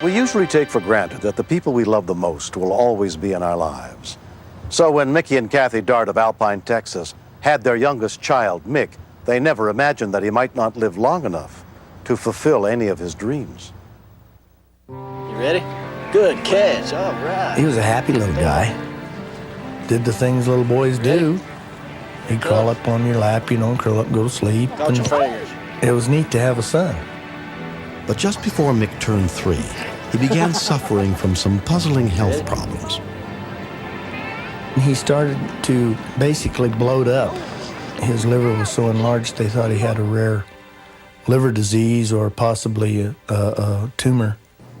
We usually take for granted that the people we love the most will always be in our lives. So when Mickey and Kathy Dart of Alpine, Texas, had their youngest child, Mick, they never imagined that he might not live long enough to fulfill any of his dreams. You ready? Good catch, all right. He was a happy little guy. Did the things little boys do. He'd crawl up on your lap, you know, and curl up and go to sleep. Count your fingers. It was neat to have a son. But just before Mick turned 3, he began suffering from some puzzling health problems. He started to basically bloat up. His liver was so enlarged they thought he had a rare liver disease or possibly a tumor.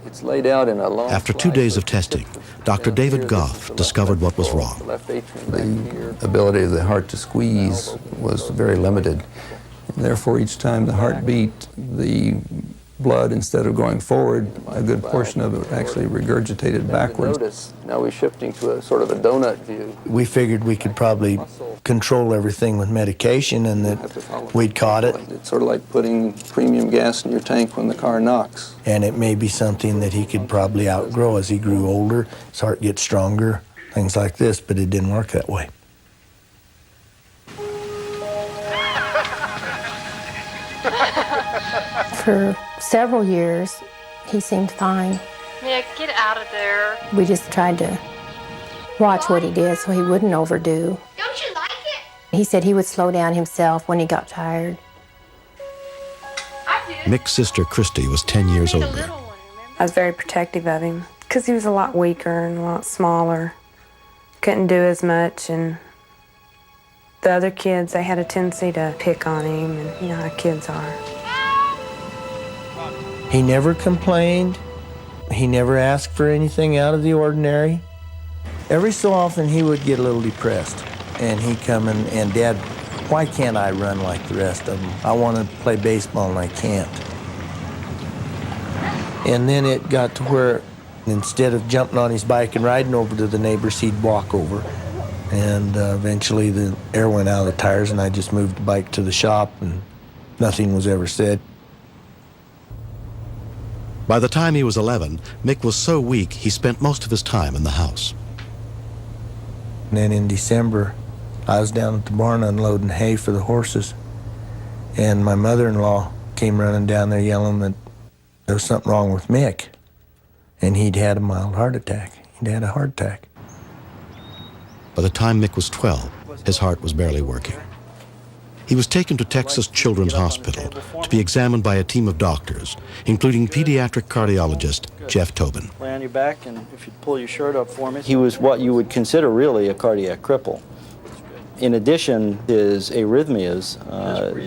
It's laid out in a long After 2 days of testing, Dr. David Goff discovered what was wrong. The ability of the heart to squeeze was very limited. And therefore, each time the heart beat, the blood, instead of going forward, a good portion of it actually regurgitated backwards. Now we're shifting to a sort of a donut view. We figured we could probably control everything with medication and that we'd caught it. It's sort of like putting premium gas in your tank when the car knocks. And it may be something that he could probably outgrow as he grew older, his heart gets stronger, things like this, but it didn't work that way. For several years, he seemed fine. Nick, get out of there. We just tried to watch what he did so he wouldn't overdo. Don't you like it? He said he would slow down himself when he got tired. I do. Mick's sister, Christy, was 10 years The older. little one, I was very protective of him because he was a lot weaker and a lot smaller. Couldn't do as much, and the other kids, they had a tendency to pick on him, and you know how kids are. He never complained. He never asked for anything out of the ordinary. Every so often he would get a little depressed, and he'd come in, and Dad, why can't I run like the rest of them? I want to play baseball and I can't. And then it got to where instead of jumping on his bike and riding over to the neighbors, he'd walk over. And eventually the air went out of the tires and I just moved the bike to the shop and nothing was ever said. By the time he was 11, Mick was so weak he spent most of his time in the house. And then in December, I was down at the barn unloading hay for the horses, and my mother-in-law came running down there yelling that there was something wrong with Mick, and he'd had a mild heart attack. He'd had a heart attack. By the time Mick was 12, his heart was barely working. He was taken to Texas Children's Hospital to be examined by a team of doctors, including pediatric cardiologist Jeff Tobin. Lay on your back, and if you pull your shirt up for me. He was what you would consider really a cardiac cripple. In addition, his arrhythmias,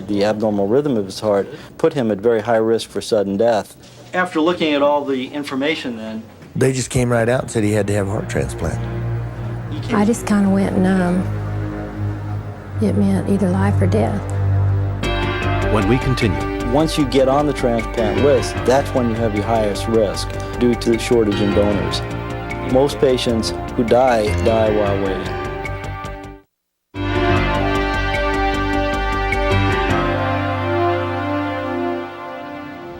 the abnormal rhythm of his heart, put him at very high risk for sudden death. After looking at all the information then, They just came right out and said he had to have a heart transplant. I just kind of went numb. It meant either life or death. When we continue, once you get on the transplant list, that's when you have your highest risk due to the shortage in donors. Most patients who die while waiting.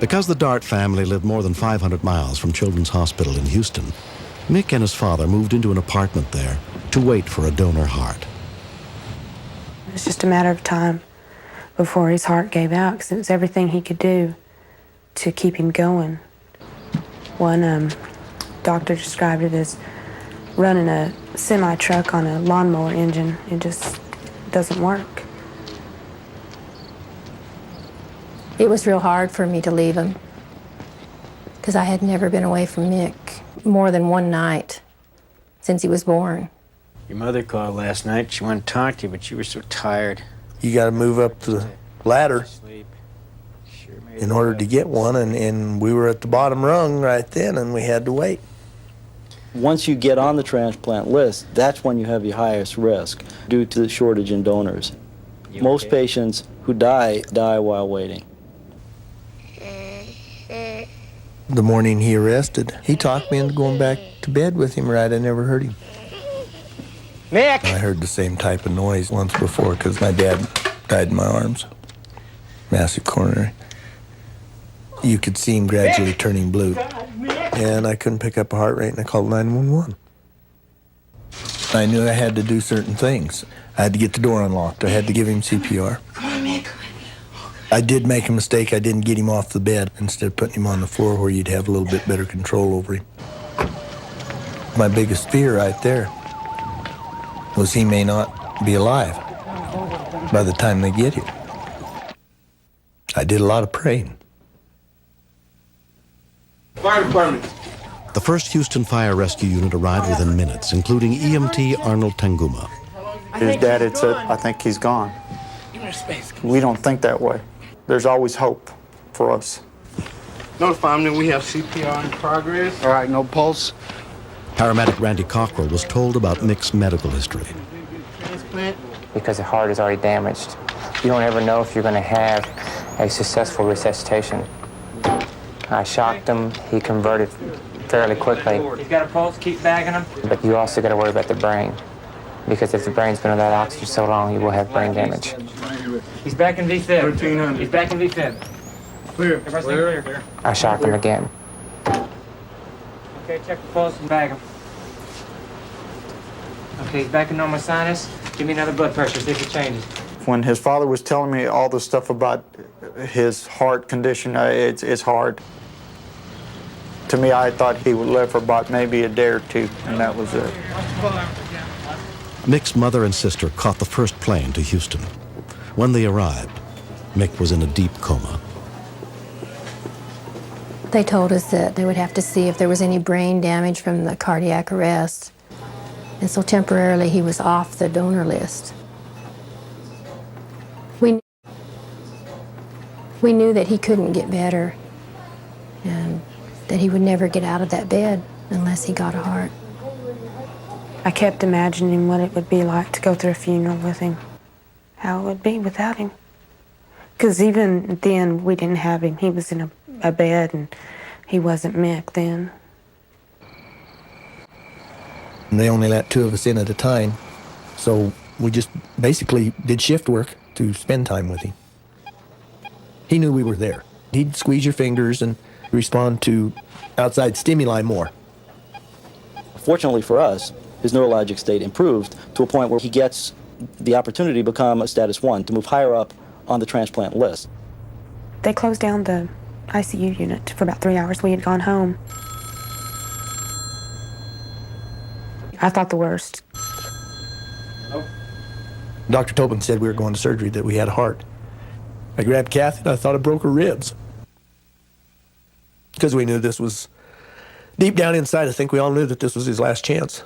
because the Dart family lived more than 500 miles from Children's Hospital in Houston, Mick and his father moved into an apartment there to wait for a donor heart. It was just a matter of time before his heart gave out, because it was everything he could do to keep him going. One doctor described it as running a semi-truck on a lawnmower engine. It just doesn't work. It was real hard for me to leave him because I had never been away from Mick more than one night since he was born. Your mother called last night. She wanted to talk to you, but you were so tired. You got to move up the ladder in order to get one, and we were at the bottom rung right then, and we had to wait. Once you get on the transplant list, that's when you have your highest risk due to the shortage in donors. Most patients who die while waiting. The morning he arrested, he talked me into going back to bed with him, right? I never heard him. Mick! I heard the same type of noise once before because my dad died in my arms. Massive coronary. You could see him gradually turning blue. and I couldn't pick up a heart rate, and I called 911. I knew I had to do certain things. I had to get the door unlocked. I had to give him CPR. I did make a mistake. I didn't get him off the bed instead of putting him on the floor where you'd have a little bit better control over him. My biggest fear right there was he may not be alive by the time they get here. I did a lot of praying. Fire department. The 1st Houston Fire Rescue Unit arrived within minutes, including EMT Arnold Tanguma. His dad had said, I think he's gone. We don't think that way. There's always hope for us. Notify him that we have CPR in progress. All right, no pulse. Paramedic Randy Cockrell was told about Mick's medical history. Transplant. Because the heart is already damaged. You don't ever know if you're going to have a successful resuscitation. I shocked him. He converted fairly quickly. He's got a pulse, keep bagging him. But you also got to worry about the brain. Because if the brain's been without oxygen so long, you will have brain damage. He's back in V-fib. 1300. He's back in V-fib. Clear. Everybody stay clear. I shocked him again. Okay, check the pulse and bag him. Okay, he's back in normal sinus. Give me another blood pressure, see if it changes. When his father was telling me all the stuff about his heart condition, it's hard. To me, I thought he would live for about maybe a day or two, and that was it. Mick's mother and sister caught the first plane to Houston. When they arrived, Mick was in a deep coma. They told us that they would have to see if there was any brain damage from the cardiac arrest. And so temporarily he was off the donor list. We knew that he couldn't get better and that he would never get out of that bed unless he got a heart. I kept imagining what it would be like to go through a funeral with him, how it would be without him. Because even then, we didn't have him. He was in a bed, and he wasn't Mick then. And they only let 2 of us in at a time, so we just basically did shift work to spend time with him. He knew we were there. He'd squeeze your fingers and respond to outside stimuli more. Fortunately for us, his neurologic state improved to a point where he gets the opportunity to become a status 1, to move higher up on the transplant list. They closed down the ICU unit for about 3 hours. We had gone home. I thought the worst. Dr. Tobin said we were going to surgery, that we had a heart. I grabbed Kathy and I thought I broke her ribs. Because we knew this was, deep down inside, I think we all knew that this was his last chance.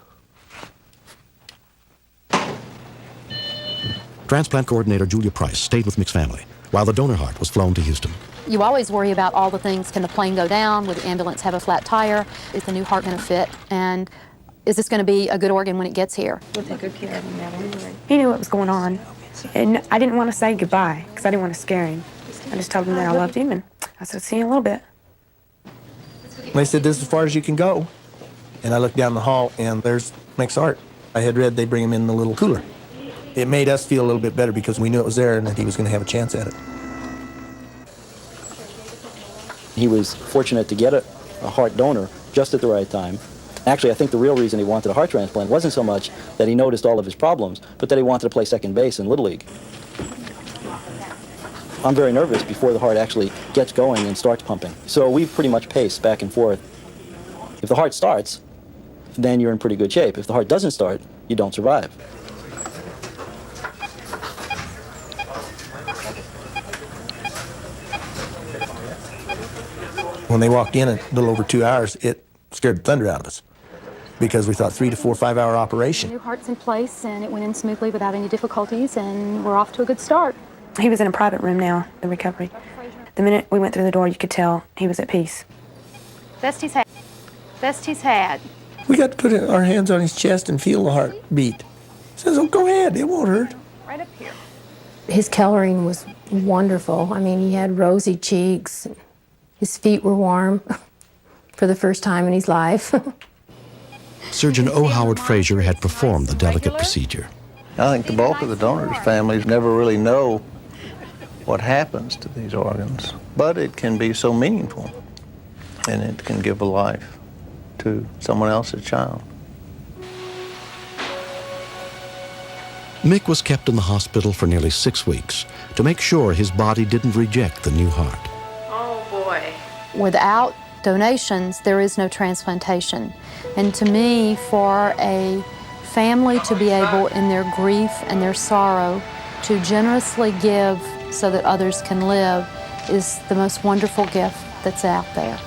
Transplant coordinator Julia Price stayed with Mick's family while the donor heart was flown to Houston. You always worry about all the things. Can the plane go down? Will the ambulance have a flat tire? Is the new heart going to fit? And is this going to be a good organ when it gets here? We'll take good care of him now anyway. He knew what was going on. And I didn't want to say goodbye because I didn't want to scare him. I just told him that I loved him, and I said, see you in a little bit. They said, this is as far as you can go. And I looked down the hall, and there's Mick's heart. I had read they bring him in the little cooler. It made us feel a little bit better because we knew it was there and that he was going to have a chance at it. He was fortunate to get a heart donor just at the right time. Actually, I think the real reason he wanted a heart transplant wasn't so much that he noticed all of his problems, but that he wanted to play second base in Little League. I'm very nervous before the heart actually gets going and starts pumping. So we pretty much pace back and forth. If the heart starts, then you're in pretty good shape. If the heart doesn't start, you don't survive. When they walked in a little over 2 hours, it scared the thunder out of us because we thought 3 to 4, 5 hour operation. The new heart's in place, and it went in smoothly without any difficulties, and we're off to a good start. He was in a private room now, the recovery. The minute we went through the door, you could tell he was at peace. Best he's had. Best he's had. We got to put our hands on his chest and feel the heart beat. He says, oh, go ahead, it won't hurt. Right up here. His coloring was wonderful. I mean, he had rosy cheeks. His feet were warm for the first time in his life. Surgeon O. Howard Frazier had performed the delicate procedure. I think the bulk of the donors' families never really know what happens to these organs, but it can be so meaningful, and it can give a life. to someone else's child. Mick was kept in the hospital for nearly 6 weeks to make sure his body didn't reject the new heart. Oh boy. Without donations, there is no transplantation. And to me, for a family to be able, in their grief and their sorrow, to generously give so that others can live is the most wonderful gift that's out there.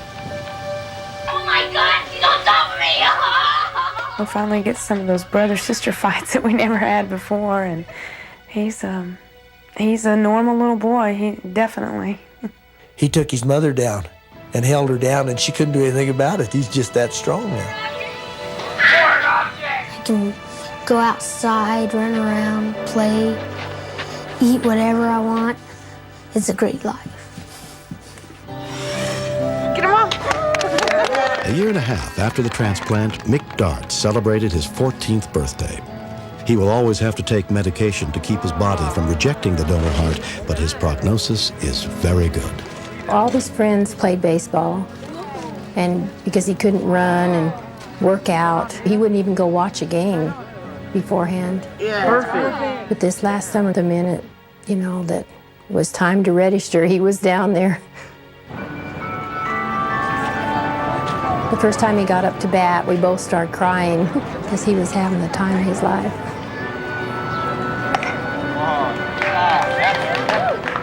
Oh my God, you don't stop me! We finally get some of those brother-sister fights that we never had before, and he's a normal little boy, he definitely. He took his mother down and held her down, and she couldn't do anything about it. He's just that strong now. I can go outside, run around, play, eat whatever I want. It's a great life. Get him off! A year and a half after the transplant, Mick Dart celebrated his 14th birthday. He will always have to take medication to keep his body from rejecting the donor heart, but his prognosis is very good. All his friends played baseball, and because he couldn't run and work out, he wouldn't even go watch a game beforehand. Yeah, perfect. But this last summer, the minute, that it was time to register, he was down there. The first time he got up to bat, we both started crying because he was having the time of his life.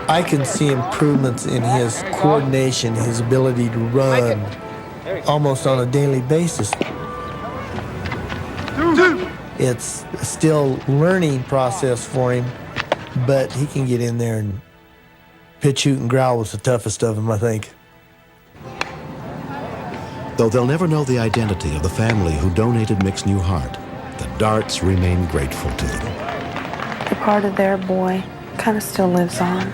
I can see improvements in his coordination, his ability to run almost on a daily basis. It's still a learning process for him, but he can get in there and pitch, shoot, and growl was the toughest of them, I think. Though they'll never know the identity of the family who donated Mick's new heart, the Darts remain grateful to them. The part of their boy kind of still lives on.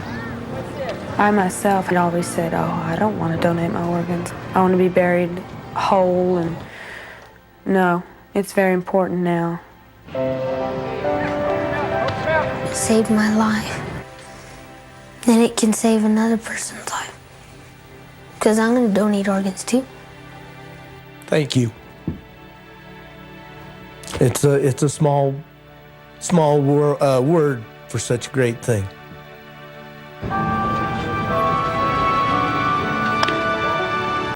I myself had always said, I don't want to donate my organs. I want to be buried whole, and no, it's very important now. It saved my life. Then it can save another person's life. Because I'm going to donate organs too. Thank you. It's a small word for such a great thing.